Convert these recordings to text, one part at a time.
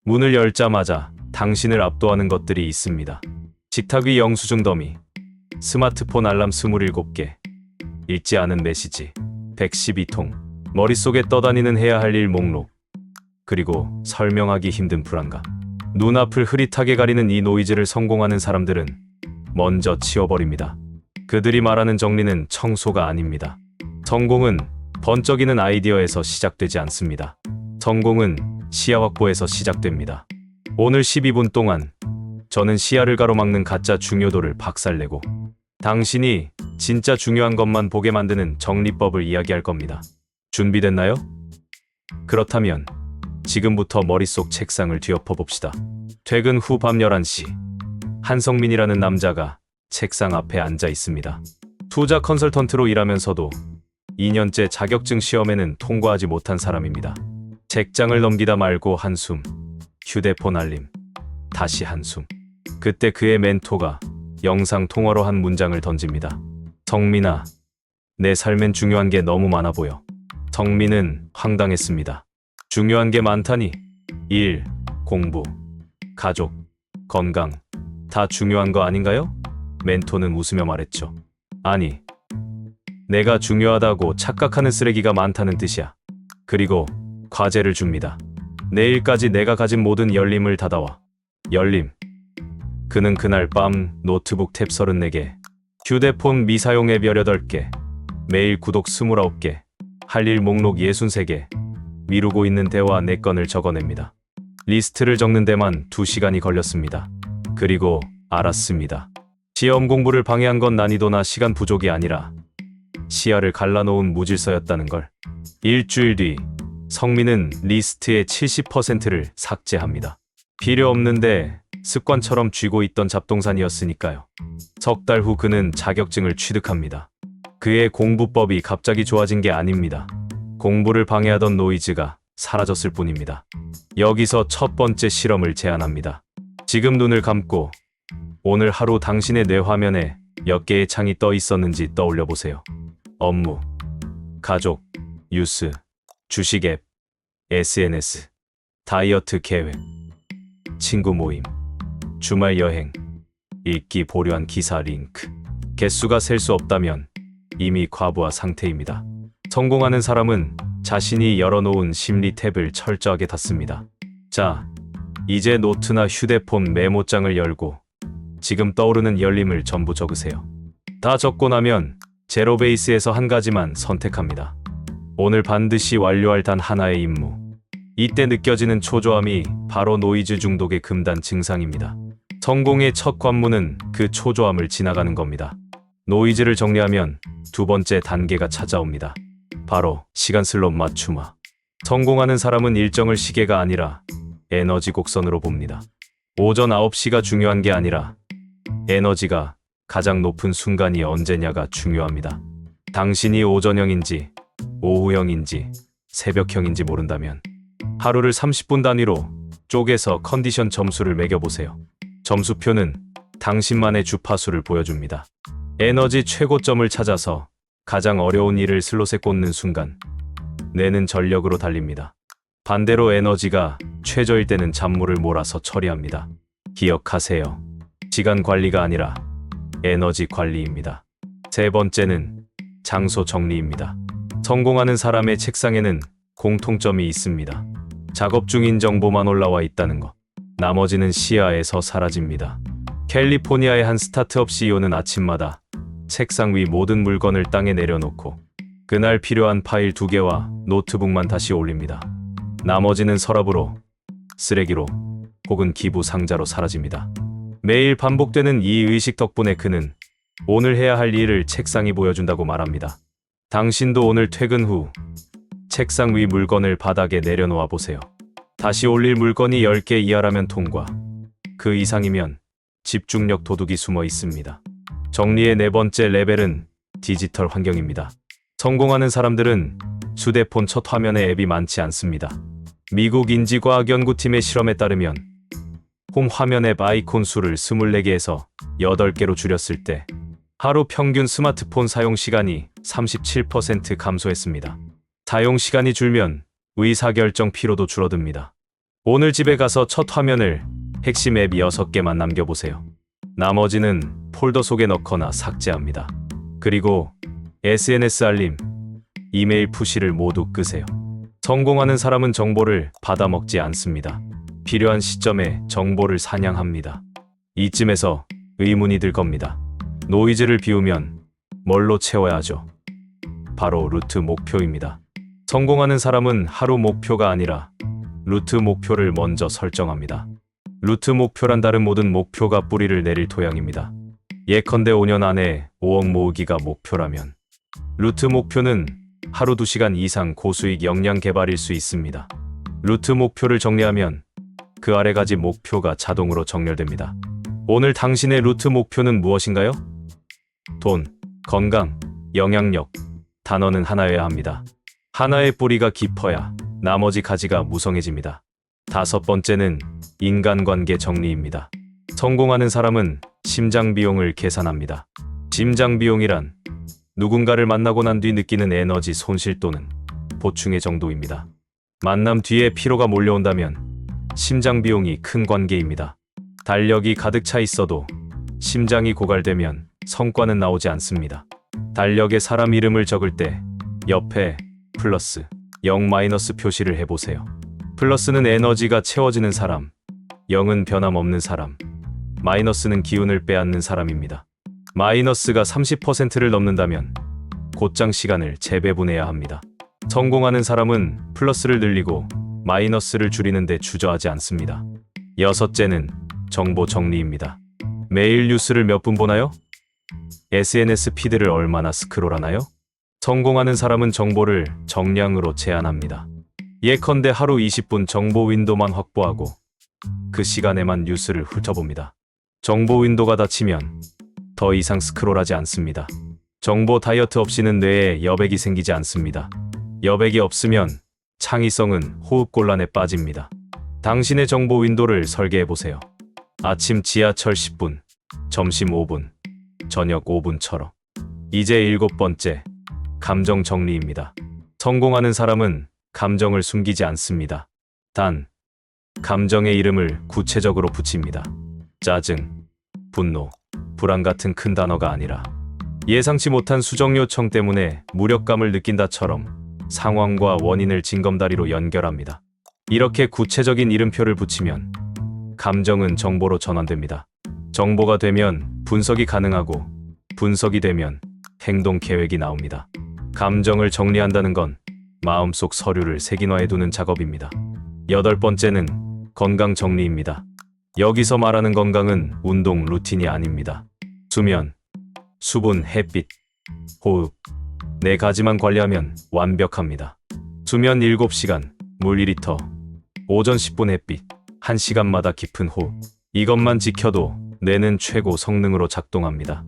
문을 열자마자 당신을 압도하는 것들이 있습니다. 식탁 위 영수증 더미, 스마트폰 알람 27개, 읽지 않은 메시지 112통, 머릿속에 떠다니는 해야 할 일 목록, 그리고 설명하기 힘든 불안감. 눈앞을 흐릿하게 가리는 이 노이즈를 성공하는 사람들은 먼저 치워버립니다. 그들이 말하는 정리는 청소가 아닙니다. 성공은 번쩍이는 아이디어에서 시작되지 않습니다. 성공은 시야 확보에서 시작됩니다. 오늘 12분 동안 저는 시야를 가로막는 가짜 중요도를 박살내고 당신이 진짜 중요한 것만 보게 만드는 정리법을 이야기할 겁니다. 준비됐나요? 그렇다면 지금부터 머릿속 책상을 뒤엎어 봅시다. 퇴근 후 밤 11시, 한성민이라는 남자가 책상 앞에 앉아 있습니다. 투자 컨설턴트로 일하면서도 2년째 자격증 시험에는 통과하지 못한 사람입니다. 책장을 넘기다 말고 한숨, 휴대폰 알림, 다시 한숨. 그때 그의 멘토가 영상 통화로 한 문장을 던집니다. 성민아, 내 삶엔 중요한 게 너무 많아 보여. 성민은 황당했습니다. 중요한 게 많다니. 일, 공부, 가족, 건강, 다 중요한 거 아닌가요? 멘토는 웃으며 말했죠. 아니, 내가 중요하다고 착각하는 쓰레기가 많다는 뜻이야. 그리고 과제를 줍니다. 내일까지 내가 가진 모든 열림을 닫아와. 열림. 그는 그날 밤 노트북 탭 34개, 휴대폰 미사용 앱 18개, 메일 구독 29개, 할 일 목록 63개, 미루고 있는 대화 4건을 적어냅니다. 리스트를 적는 데만 2시간이 걸렸습니다. 그리고 알았습니다. 시험 공부를 방해한 건 난이도나 시간 부족이 아니라 시야를 갈라놓은 무질서였다는 걸. 일주일 뒤 성민은 리스트의 70%를 삭제합니다. 필요 없는데 습관처럼 쥐고 있던 잡동사니였으니까요. 석 달 후 그는 자격증을 취득합니다. 그의 공부법이 갑자기 좋아진 게 아닙니다. 공부를 방해하던 노이즈가 사라졌을 뿐입니다. 여기서 첫 번째 실험을 제안합니다. 지금 눈을 감고 오늘 하루 당신의 뇌 화면에 몇 개의 창이 떠 있었는지 떠올려 보세요. 업무, 가족, 뉴스, 주식 앱, SNS, 다이어트 계획, 친구 모임, 주말 여행, 읽기 보류한 기사 링크. 개수가 셀 수 없다면 이미 과부하 상태입니다. 성공하는 사람은 자신이 열어놓은 심리 탭을 철저하게 닫습니다. 자, 이제 노트나 휴대폰 메모장을 열고 지금 떠오르는 열림을 전부 적으세요. 다 적고 나면 제로 베이스에서 한 가지만 선택합니다. 오늘 반드시 완료할 단 하나의 임무. 이때 느껴지는 초조함이 바로 노이즈 중독의 금단 증상입니다. 성공의 첫 관문은 그 초조함을 지나가는 겁니다. 노이즈를 정리하면 두 번째 단계가 찾아옵니다. 바로 시간 슬롯 맞춤화. 성공하는 사람은 일정을 시계가 아니라 에너지 곡선으로 봅니다. 오전 9시가 중요한 게 아니라 에너지가 가장 높은 순간이 언제냐가 중요합니다. 당신이 오전형인지 오후형인지 새벽형인지 모른다면 하루를 30분 단위로 쪼개서 컨디션 점수를 매겨보세요. 점수표는 당신만의 주파수를 보여줍니다. 에너지 최고점을 찾아서 가장 어려운 일을 슬롯에 꽂는 순간 뇌는 전력으로 달립니다. 반대로 에너지가 최저일 때는 잔물을 몰아서 처리합니다. 기억하세요. 시간 관리가 아니라 에너지 관리입니다. 세 번째는 장소 정리입니다. 성공하는 사람의 책상에는 공통점이 있습니다. 작업 중인 정보만 올라와 있다는 것. 나머지는 시야에서 사라집니다. 캘리포니아의 한 스타트업 CEO는 아침마다 책상 위 모든 물건을 땅에 내려놓고 그날 필요한 파일 2개와 노트북만 다시 올립니다. 나머지는 서랍으로, 쓰레기로, 혹은 기부 상자로 사라집니다. 매일 반복되는 이 의식 덕분에 그는 오늘 해야 할 일을 책상이 보여준다고 말합니다. 당신도 오늘 퇴근 후 책상 위 물건을 바닥에 내려놓아 보세요. 다시 올릴 물건이 10개 이하라면 통과. 그 이상이면 집중력 도둑이 숨어 있습니다. 정리의 네 번째 레벨은 디지털 환경입니다. 성공하는 사람들은 휴대폰 첫 화면에 앱이 많지 않습니다. 미국 인지과학연구팀의 실험에 따르면 홈 화면 앱 아이콘 수를 24개에서 8개로 줄였을 때 하루 평균 스마트폰 사용 시간이 37% 감소했습니다. 사용 시간이 줄면 의사결정 피로도 줄어듭니다. 오늘 집에 가서 첫 화면을 핵심 앱 6개만 남겨보세요. 나머지는 폴더 속에 넣거나 삭제합니다. 그리고 SNS 알림, 이메일 푸시를 모두 끄세요. 성공하는 사람은 정보를 받아먹지 않습니다. 필요한 시점에 정보를 사냥합니다. 이쯤에서 의문이 들 겁니다. 노이즈를 비우면 뭘로 채워야 하죠? 바로 루트 목표입니다. 성공하는 사람은 하루 목표가 아니라 루트 목표를 먼저 설정합니다. 루트 목표란 다른 모든 목표가 뿌리를 내릴 토양입니다. 예컨대 5년 안에 5억 모으기가 목표라면 루트 목표는 하루 2시간 이상 고수익 역량 개발일 수 있습니다. 루트 목표를 정리하면 그 아래 가지 목표가 자동으로 정렬됩니다. 오늘 당신의 루트 목표는 무엇인가요? 돈, 건강, 영향력, 단어는 하나여야 합니다. 하나의 뿌리가 깊어야 나머지 가지가 무성해집니다. 5번째는 인간관계 정리입니다. 성공하는 사람은 심장 비용을 계산합니다. 심장 비용이란 누군가를 만나고 난 뒤 느끼는 에너지 손실 또는 보충의 정도입니다. 만남 뒤에 피로가 몰려온다면 심장 비용이 큰 관계입니다. 달력이 가득 차 있어도 심장이 고갈되면 성과는 나오지 않습니다. 달력에 사람 이름을 적을 때 옆에 플러스, 0 마이너스 표시를 해보세요. 플러스는 에너지가 채워지는 사람, 0은 변함없는 사람, 마이너스는 기운을 빼앗는 사람입니다. 마이너스가 30%를 넘는다면 곧장 시간을 재배분해야 합니다. 성공하는 사람은 플러스를 늘리고 마이너스를 줄이는 데 주저하지 않습니다. 6째는 정보 정리입니다. 매일 뉴스를 몇 분 보나요? SNS 피드를 얼마나 스크롤하나요? 성공하는 사람은 정보를 정량으로 제한합니다. 예컨대 하루 20분 정보 윈도만 확보하고 그 시간에만 뉴스를 훑어봅니다. 정보 윈도가 닫히면 더 이상 스크롤하지 않습니다. 정보 다이어트 없이는 뇌에 여백이 생기지 않습니다. 여백이 없으면 창의성은 호흡곤란에 빠집니다. 당신의 정보 윈도를 설계해보세요. 아침 지하철 10분, 점심 5분, 저녁 5분처럼. 이제 7번째, 감정 정리입니다. 성공하는 사람은 감정을 숨기지 않습니다. 단, 감정의 이름을 구체적으로 붙입니다. 짜증, 분노, 불안 같은 큰 단어가 아니라 예상치 못한 수정 요청 때문에 무력감을 느낀다처럼 상황과 원인을 징검다리로 연결합니다. 이렇게 구체적인 이름표를 붙이면 감정은 정보로 전환됩니다. 정보가 되면 분석이 가능하고 분석이 되면 행동 계획이 나옵니다. 감정을 정리한다는 건 마음속 서류를 색인화해두는 작업입니다. 8번째는 건강 정리입니다. 여기서 말하는 건강은 운동 루틴이 아닙니다. 수면, 수분, 햇빛, 호흡, 4가지만 관리하면 완벽합니다. 수면 7시간, 물 2리터, 오전 10분 햇빛, 1시간마다 깊은 호흡. 이것만 지켜도 뇌는 최고 성능으로 작동합니다.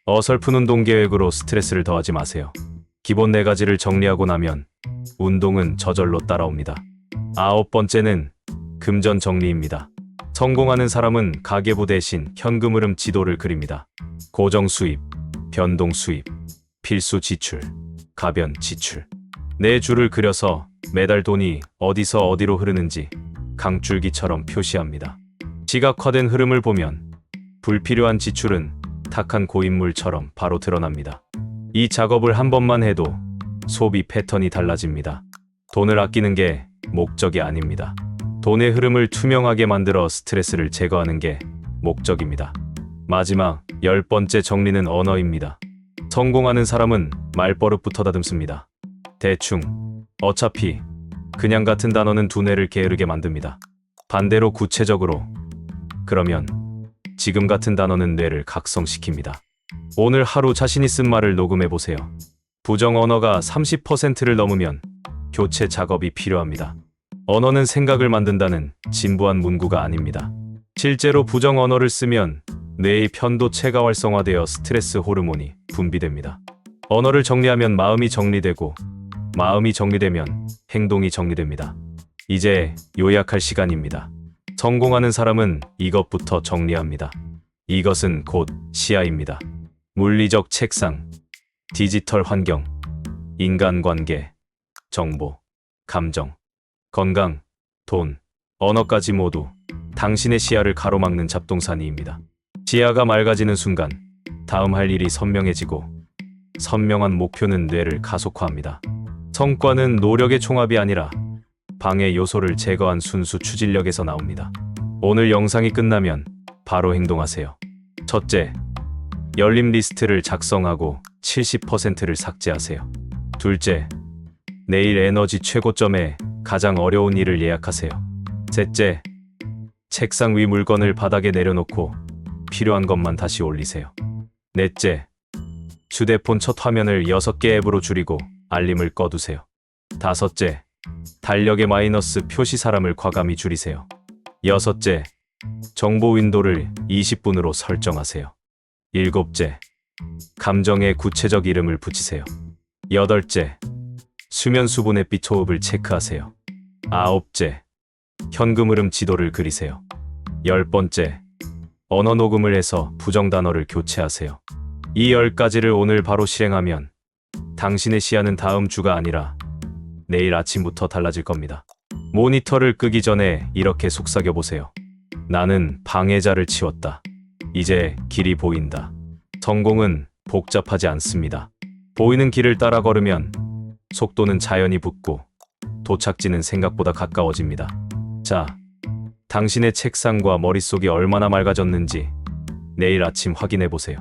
어설픈 운동 계획으로 스트레스를 더하지 마세요. 기본 4가지를 정리하고 나면 운동은 저절로 따라옵니다. 9번째는 금전 정리입니다. 성공하는 사람은 가계부 대신 현금 흐름 지도를 그립니다. 고정 수입, 변동 수입, 필수 지출, 가변 지출. 네 줄을 그려서 매달 돈이 어디서 어디로 흐르는지 강줄기처럼 표시합니다. 시각화된 흐름을 보면 불필요한 지출은 탁한 고인물처럼 바로 드러납니다. 이 작업을 한 번만 해도 소비 패턴이 달라집니다. 돈을 아끼는 게 목적이 아닙니다. 돈의 흐름을 투명하게 만들어 스트레스를 제거하는 게 목적입니다. 마지막 10번째 정리는 언어입니다. 성공하는 사람은 말버릇부터 다듬습니다. 대충, 어차피, 그냥 같은 단어는 두뇌를 게으르게 만듭니다. 반대로 구체적으로, 그러면, 지금 같은 단어는 뇌를 각성시킵니다. 오늘 하루 자신이 쓴 말을 녹음해보세요. 부정 언어가 30%를 넘으면 교체 작업이 필요합니다. 언어는 생각을 만든다는 진부한 문구가 아닙니다. 실제로 부정 언어를 쓰면 뇌의 편도체가 활성화되어 스트레스 호르몬이 분비됩니다. 언어를 정리하면 마음이 정리되고 마음이 정리되면 행동이 정리됩니다. 이제 요약할 시간입니다. 성공하는 사람은 이것부터 정리합니다. 이것은 곧 시야입니다. 물리적 책상, 디지털 환경, 인간관계, 정보, 감정, 건강, 돈, 언어까지 모두 당신의 시야를 가로막는 잡동사니입니다. 시야가 맑아지는 순간 다음 할 일이 선명해지고 선명한 목표는 뇌를 가속화합니다. 성과는 노력의 총합이 아니라 방해 요소를 제거한 순수 추진력에서 나옵니다. 오늘 영상이 끝나면 바로 행동하세요. 첫째, 열림 리스트를 작성하고 70%를 삭제하세요. 둘째, 내일 에너지 최고점에 가장 어려운 일을 예약하세요. 셋째, 책상 위 물건을 바닥에 내려놓고 필요한 것만 다시 올리세요. 넷째, 휴대폰 첫 화면을 6개 앱으로 줄이고 알림을 꺼두세요. 다섯째, 달력의 마이너스 표시 사람을 과감히 줄이세요. 여섯째, 정보 윈도를 20분으로 설정하세요. 일곱째, 감정에 구체적 이름을 붙이세요. 여덟째, 수면 수분의 빛호흡을 체크하세요. 아홉째, 현금 흐름 지도를 그리세요. 10번째, 언어 녹음을 해서 부정 단어를 교체하세요. 이 10가지를 오늘 바로 실행하면 당신의 시야는 다음 주가 아니라 내일 아침부터 달라질 겁니다. 모니터를 끄기 전에 이렇게 속삭여 보세요. 나는 방해자를 치웠다. 이제 길이 보인다. 성공은 복잡하지 않습니다. 보이는 길을 따라 걸으면 속도는 자연히 붙고 도착지는 생각보다 가까워집니다. 자, 당신의 책상과 머릿속이 얼마나 맑아졌는지 내일 아침 확인해 보세요.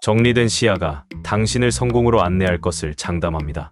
정리된 시야가 당신을 성공으로 안내할 것을 장담합니다.